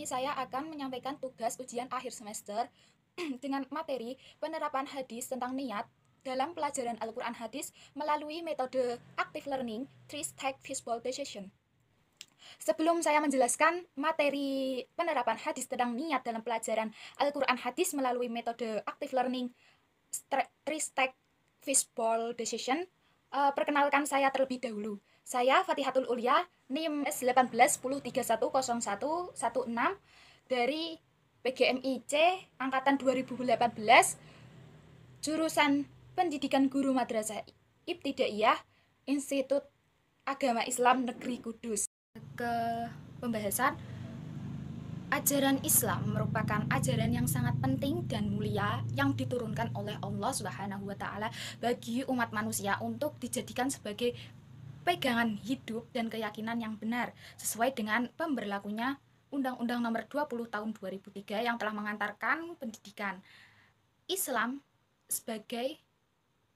saya akan menyampaikan tugas ujian akhir semester dengan materi penerapan hadis tentang niat dalam pelajaran Al-Quran Hadis melalui metode Active Learning 3-Step Fishbowl Decision. Sebelum saya menjelaskan materi penerapan hadis tentang niat dalam pelajaran Al-Quran Hadis melalui metode Active Learning 3-Step Fishbowl Decision, perkenalkan saya terlebih dahulu. Saya Fatihatul Ulia, NIM S1810310116 dari PGMIC Angkatan 2018, jurusan Pendidikan Guru Madrasah Ibtidaiyah, Institut Agama Islam Negeri Kudus. Ke pembahasan, ajaran Islam merupakan ajaran yang sangat penting dan mulia yang diturunkan oleh Allah Subhanahu wa Ta'ala bagi umat manusia untuk dijadikan sebagai pegangan hidup dan keyakinan yang benar sesuai dengan pemberlakunya Undang-Undang Nomor 20 Tahun 2003 yang telah mengantarkan pendidikan Islam sebagai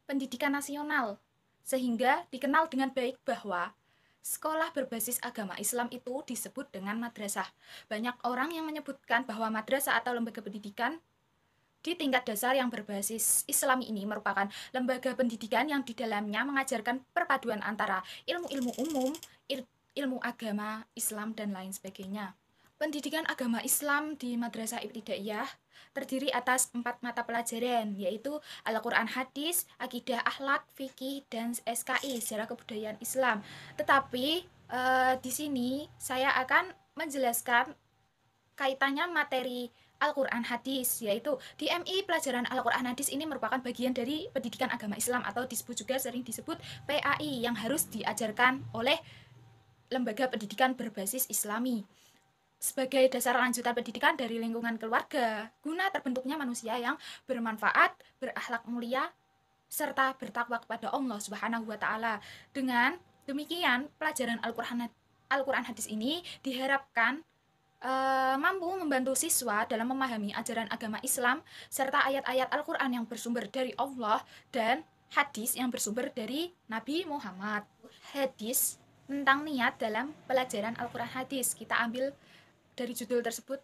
pendidikan nasional, sehingga dikenal dengan baik bahwa sekolah berbasis agama Islam itu disebut dengan madrasah. Banyak orang yang menyebutkan bahwa madrasah atau lembaga pendidikan di tingkat dasar yang berbasis Islam ini merupakan lembaga pendidikan yang di dalamnya mengajarkan perpaduan antara ilmu-ilmu umum, ilmu agama Islam, dan lain sebagainya. Pendidikan agama Islam di Madrasah Ibtidaiyah terdiri atas 4 mata pelajaran, yaitu Al-Quran Hadis, Akidah Akhlak, Fikih, dan SKI, Sejarah Kebudayaan Islam. Tetapi di sini saya akan menjelaskan kaitannya materi Al-Quran Hadis, yaitu di MI pelajaran Al-Quran Hadis ini merupakan bagian dari pendidikan agama Islam atau disebut juga sering disebut PAI yang harus diajarkan oleh lembaga pendidikan berbasis Islami sebagai dasar lanjutan pendidikan dari lingkungan keluarga guna terbentuknya manusia yang bermanfaat, berakhlak mulia, serta bertakwa kepada Allah Subhanahu wa Ta'ala. Dengan demikian, pelajaran Al-Quran Hadis ini diharapkan mampu membantu siswa dalam memahami ajaran agama Islam serta ayat-ayat Al-Quran yang bersumber dari Allah dan hadis yang bersumber dari Nabi Muhammad. Hadis tentang niat dalam pelajaran Al-Quran Hadis, kita ambil dari judul tersebut,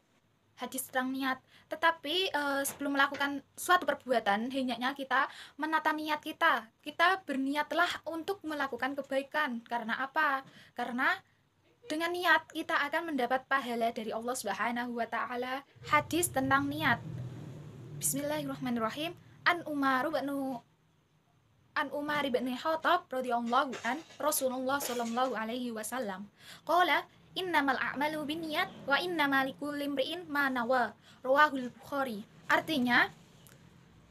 hadis tentang niat. Tetapi sebelum melakukan suatu perbuatan, hendaknya kita menata niat kita. Kita berniatlah untuk melakukan kebaikan. Karena apa? Karena dengan niat kita akan mendapat pahala dari Allah Subhanahu wa Ta'ala. Hadis tentang niat. Bismillahirrahmanirrahim. An Umar bin Khattab radhiyallahu an Rasulullah sallallahu alaihi wasallam qala innamal a'malu binniyat wa innamal likulli imri'in ma nawa. Rawahul Bukhari. Artinya,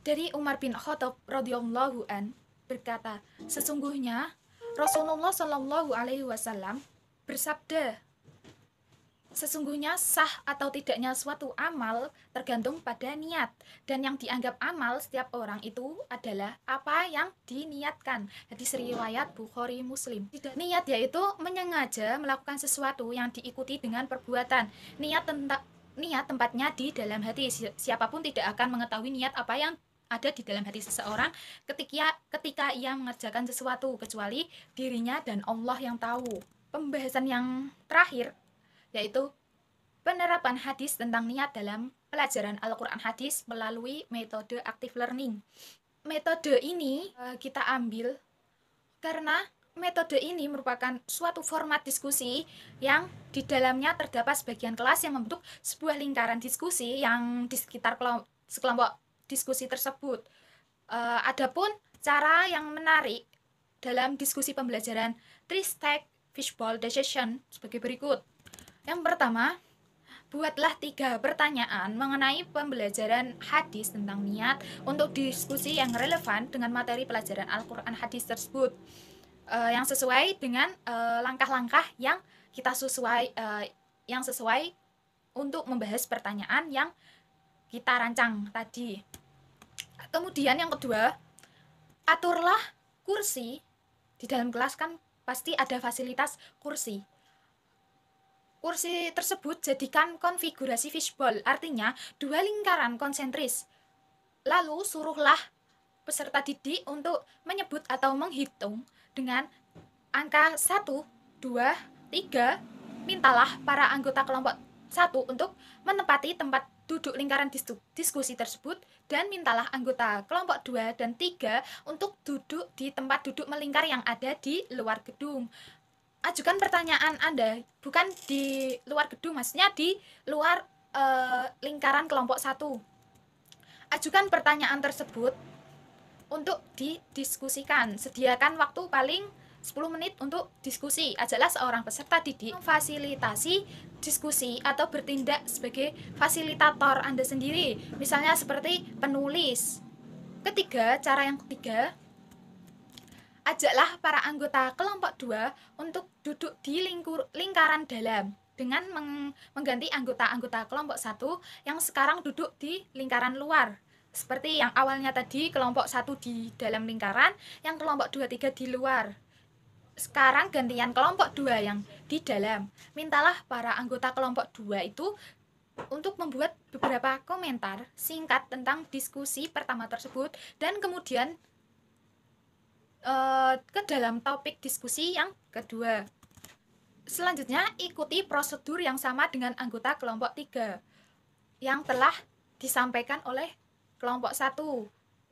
dari Umar bin Khattab radhiyallahu an berkata, sesungguhnya Rasulullah sallallahu alaihi wasallam bersabda, sesungguhnya sah atau tidaknya suatu amal tergantung pada niat, dan yang dianggap amal setiap orang itu adalah apa yang diniatkan. Hadis riwayat Bukhari Muslim. Niat yaitu menyengaja melakukan sesuatu yang diikuti dengan perbuatan. Niat tempatnya di dalam hati. Siapapun tidak akan mengetahui niat apa yang ada di dalam hati seseorang ketika ia mengerjakan sesuatu, kecuali dirinya dan Allah yang tahu. Pembahasan yang terakhir yaitu penerapan hadis tentang niat dalam pelajaran Al-Quran Hadis melalui metode active learning. Metode ini kita ambil karena metode ini merupakan suatu format diskusi yang di dalamnya terdapat sebagian kelas yang membentuk sebuah lingkaran diskusi yang di sekitar sekelompok diskusi tersebut. Adapun cara yang menarik dalam diskusi pembelajaran 3-Step Fishbowl Decision sebagai berikut. Yang pertama, buatlah 3 pertanyaan mengenai pembelajaran hadis tentang niat untuk diskusi yang relevan dengan materi pelajaran Al-Quran Hadis tersebut, yang sesuai dengan langkah-langkah yang sesuai untuk membahas pertanyaan yang kita rancang tadi. Kemudian yang kedua, aturlah kursi. Di dalam kelas kan pasti ada fasilitas kursi. Kursi tersebut jadikan konfigurasi fishbowl, artinya 2 lingkaran konsentris. Lalu suruhlah peserta didik untuk menyebut atau menghitung dengan angka 1, 2, 3. Mintalah para anggota kelompok 1 untuk menempati tempat duduk lingkaran diskusi tersebut, dan mintalah anggota kelompok 2 dan 3 untuk duduk di tempat duduk melingkar yang ada di luar gedung. Ajukan pertanyaan Anda, bukan di luar gedung, maksudnya di luar lingkaran kelompok 1. Ajukan pertanyaan tersebut untuk didiskusikan. Sediakan waktu paling 10 menit untuk diskusi. Ajaklah seorang peserta didik memfasilitasi diskusi atau bertindak sebagai fasilitator Anda sendiri. Misalnya seperti penulis. Cara yang ketiga, ajaklah para anggota kelompok 2 untuk duduk di lingkaran dalam dengan mengganti anggota-anggota kelompok 1 yang sekarang duduk di lingkaran luar. Seperti yang awalnya tadi, kelompok 1 di dalam lingkaran, yang kelompok 2, 3 di luar. Sekarang gantian kelompok 2 yang di dalam. Mintalah para anggota kelompok 2 itu untuk membuat beberapa komentar singkat tentang diskusi pertama tersebut, dan kemudian ke dalam topik diskusi yang kedua. Selanjutnya, ikuti prosedur yang sama dengan anggota kelompok 3 yang telah disampaikan oleh kelompok 1.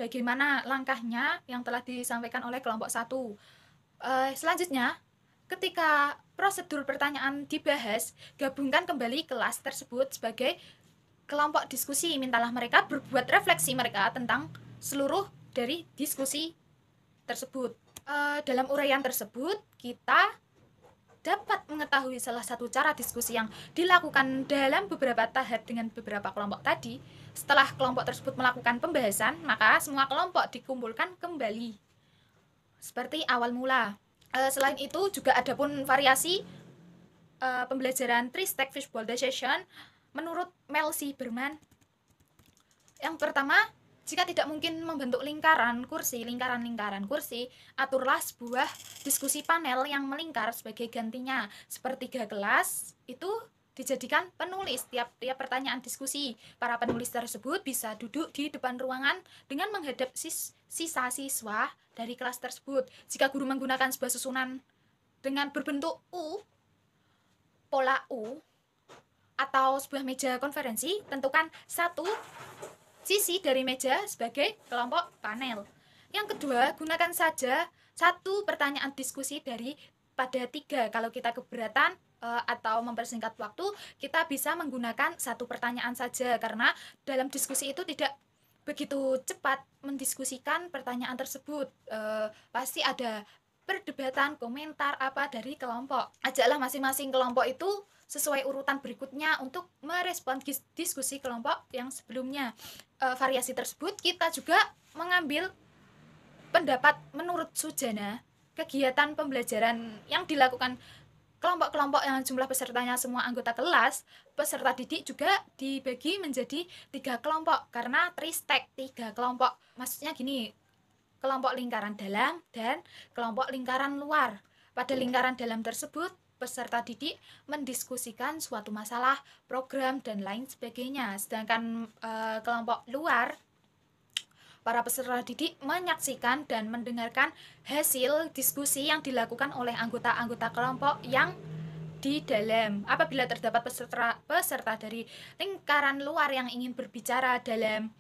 Bagaimana langkahnya yang telah disampaikan oleh kelompok 1. Selanjutnya, ketika prosedur pertanyaan dibahas, gabungkan kembali kelas tersebut sebagai kelompok diskusi. Mintalah mereka berbuat refleksi mereka tentang seluruh dari diskusi tersebut. Dalam uraian tersebut, kita dapat mengetahui salah satu cara diskusi yang dilakukan dalam beberapa tahap dengan beberapa kelompok tadi. Setelah kelompok tersebut melakukan pembahasan, maka semua kelompok dikumpulkan kembali seperti awal mula. Selain itu juga ada pun variasi pembelajaran 3-stack visualization menurut Mel C. Berman. Yang pertama, jika tidak mungkin membentuk lingkaran kursi, aturlah sebuah diskusi panel yang melingkar sebagai gantinya. Sepertiga kelas itu dijadikan penulis tiap pertanyaan diskusi. Para penulis tersebut bisa duduk di depan ruangan dengan menghadap sisa siswa dari kelas tersebut. Jika guru menggunakan sebuah susunan dengan berbentuk U, pola U, atau sebuah meja konferensi, tentukan satu sisi dari meja sebagai kelompok panel. Yang kedua, gunakan saja satu pertanyaan diskusi pada 3. Kalau kita keberatan atau mempersingkat waktu, kita bisa menggunakan satu pertanyaan saja, karena dalam diskusi itu tidak begitu cepat mendiskusikan pertanyaan tersebut. Pasti ada perdebatan, komentar apa dari kelompok. Ajaklah masing-masing kelompok itu sesuai urutan berikutnya untuk merespon diskusi kelompok yang sebelumnya. Variasi tersebut kita juga mengambil pendapat menurut Sujana. Kegiatan pembelajaran yang dilakukan kelompok-kelompok yang jumlah pesertanya semua anggota kelas, peserta didik juga dibagi menjadi 3 kelompok karena 3-stack, 3 kelompok. Maksudnya gini, kelompok lingkaran dalam dan kelompok lingkaran luar. Pada lingkaran dalam tersebut, peserta didik mendiskusikan suatu masalah, program, dan lain sebagainya. Sedangkan kelompok luar, para peserta didik menyaksikan dan mendengarkan hasil diskusi yang dilakukan oleh anggota-anggota kelompok yang di dalam. Apabila terdapat peserta dari lingkaran luar yang ingin berbicara dalam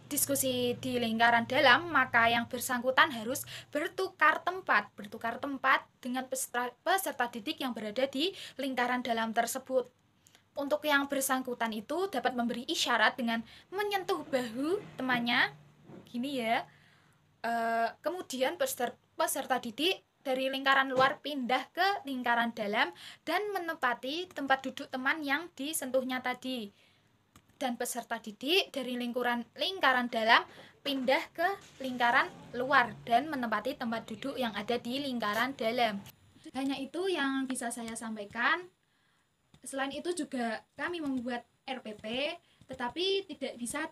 diskusi di lingkaran dalam, maka yang bersangkutan harus bertukar tempat dengan peserta didik yang berada di lingkaran dalam tersebut. Untuk yang bersangkutan itu dapat memberi isyarat dengan menyentuh bahu temannya, gini ya. Kemudian peserta didik dari lingkaran luar pindah ke lingkaran dalam dan menempati tempat duduk teman yang disentuhnya tadi. Dan peserta didik dari lingkaran dalam pindah ke lingkaran luar dan menempati tempat duduk yang ada di lingkaran dalam. Hanya itu yang bisa saya sampaikan. Selain itu juga kami membuat RPP, tetapi tidak bisa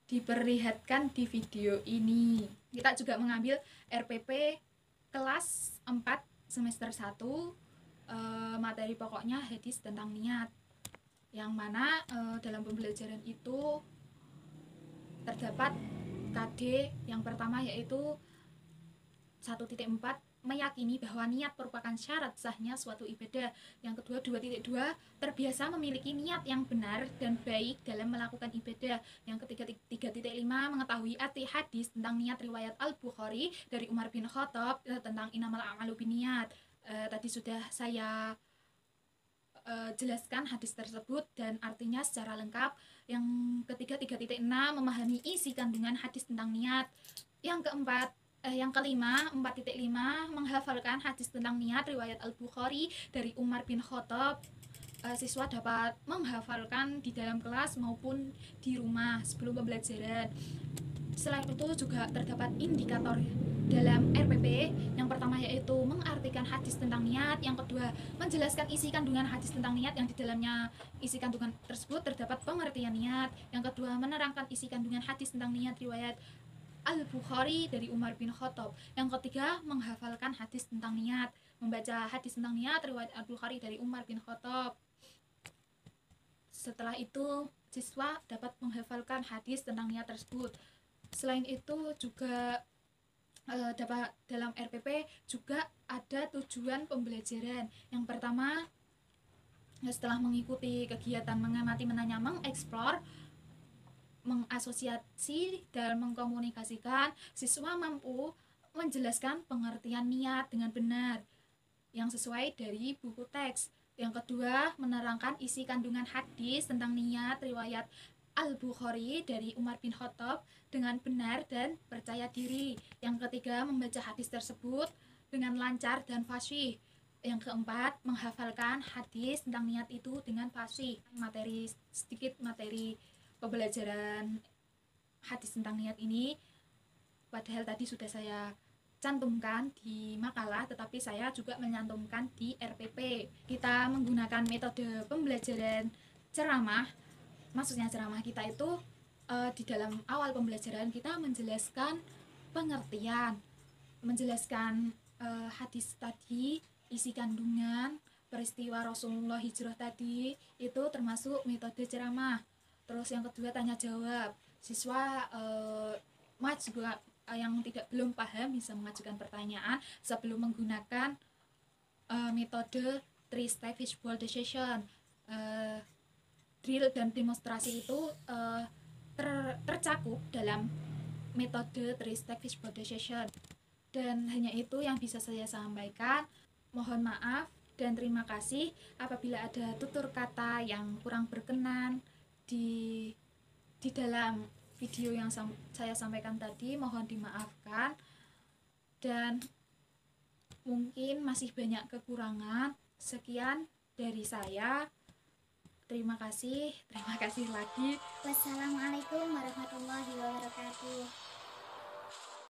diperlihatkan di video ini. Kita juga mengambil RPP kelas 4 semester 1, materi pokoknya hadis tentang niat, yang mana dalam pembelajaran itu terdapat KD yang pertama yaitu 1.4 meyakini bahwa niat merupakan syarat sahnya suatu ibadah. Yang kedua, 2.2, terbiasa memiliki niat yang benar dan baik dalam melakukan ibadah. Yang ketiga, 3.5, mengetahui arti hadis tentang niat riwayat Al-Bukhari dari Umar bin Khattab tentang inamal a'malu binniyat. Tadi sudah saya jelaskan hadis tersebut dan artinya secara lengkap. Yang ketiga, 3.6, memahami isi kandungan hadis tentang niat. Yang kelima, 4.5, menghafalkan hadis tentang niat riwayat Al-Bukhari dari Umar bin Khattab. Siswa dapat menghafalkan di dalam kelas maupun di rumah sebelum pembelajaran. Selain itu juga terdapat indikator dalam RPP. Yang pertama yaitu mengartikan hadis tentang niat. Yang kedua, menjelaskan isi kandungan hadis tentang niat yang di dalamnya isi kandungan tersebut terdapat pengertian niat. Yang kedua, menerangkan isi kandungan hadis tentang niat riwayat Al-Bukhari dari Umar bin Khattab. Yang ketiga, menghafalkan hadis tentang niat, membaca hadis tentang niat riwayat Al-Bukhari dari Umar bin Khattab. Setelah itu, siswa dapat menghafalkan hadis tentang niat tersebut. Selain itu juga dapat dalam RPP juga ada tujuan pembelajaran. Yang pertama, setelah mengikuti kegiatan mengamati, menanya, mengeksplor, mengasosiasi dan mengkomunikasikan, siswa mampu menjelaskan pengertian niat dengan benar yang sesuai dari buku teks. Yang kedua, menerangkan isi kandungan hadis tentang niat riwayat Al-Bukhari dari Umar bin Khattab dengan benar dan percaya diri. Yang ketiga, membaca hadis tersebut dengan lancar dan fasih. Yang keempat, menghafalkan hadis tentang niat itu dengan fasih. Materi pembelajaran hadis tentang niat ini padahal tadi sudah saya cantumkan di makalah, tetapi saya juga menyantumkan di RPP. Kita menggunakan metode pembelajaran ceramah. Maksudnya ceramah kita itu di dalam awal pembelajaran kita menjelaskan pengertian, menjelaskan hadis tadi, isi kandungan, peristiwa Rasulullah hijrah tadi, itu termasuk metode ceramah. Terus yang kedua, tanya jawab. Siswa yang belum paham bisa mengajukan pertanyaan sebelum menggunakan metode 3-step fishbowl decision. Drill dan demonstrasi itu tercakup dalam metode 3-step fishbowl decision. Dan hanya itu yang bisa saya sampaikan. Mohon maaf dan terima kasih apabila ada tutur kata yang kurang berkenan di dalam video yang saya sampaikan tadi. Mohon dimaafkan, dan mungkin masih banyak kekurangan. Sekian dari saya. Terima kasih lagi. Wassalamualaikum warahmatullahi wabarakatuh.